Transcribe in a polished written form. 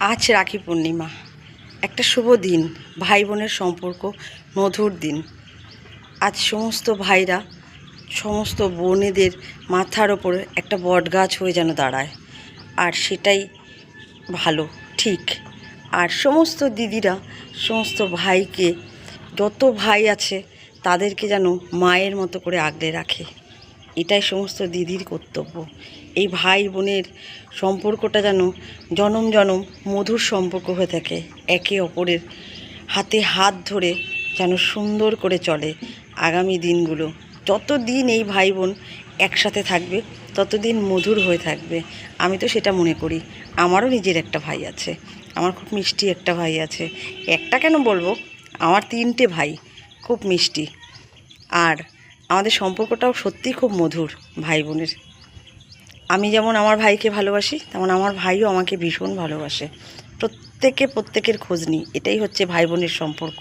আজ রাখি পূর্ণিমা, একটা শুভ দিন, ভাই বোনের সম্পর্ক মধুর দিন। আজ সমস্ত ভাইরা সমস্ত বোনেদের মাথার ওপরে একটা বটগাছ হয়ে যেন দাঁড়ায়, আর সেটাই ভালো, ঠিক। আর সমস্ত দিদিরা সমস্ত ভাইকে, যত ভাই আছে তাদেরকে যেন মায়ের মতো করে আগলে রাখে, এটাই সমস্ত দিদির কর্তব্য। এই ভাই বোনের সম্পর্কটা যেন জনম জনম মধুর সম্পর্ক হয়ে থাকে, একে অপরের হাতে হাত ধরে যেন সুন্দর করে চলে আগামী দিনগুলো। যত দিন এই ভাই বোন একসাথে থাকবে ততদিন মধুর হয়ে থাকবে, আমি তো সেটা মনে করি। আমারও নিজের একটা ভাই আছে, আমার খুব মিষ্টি একটা ভাই আছে। একটা কেন বলবো, আমার 3টে ভাই, খুব মিষ্টি। আর আমাদের সম্পর্কটাও সত্যিই খুব মধুর ভাই বোনের। আমি যেমন আমার ভাইকে ভালোবাসি, তেমন আমার ভাইও আমাকে ভীষণ ভালোবাসে। প্রত্যেকে প্রত্যেকের খোঁজ নিই, এটাই হচ্ছে ভাই বোনের সম্পর্ক।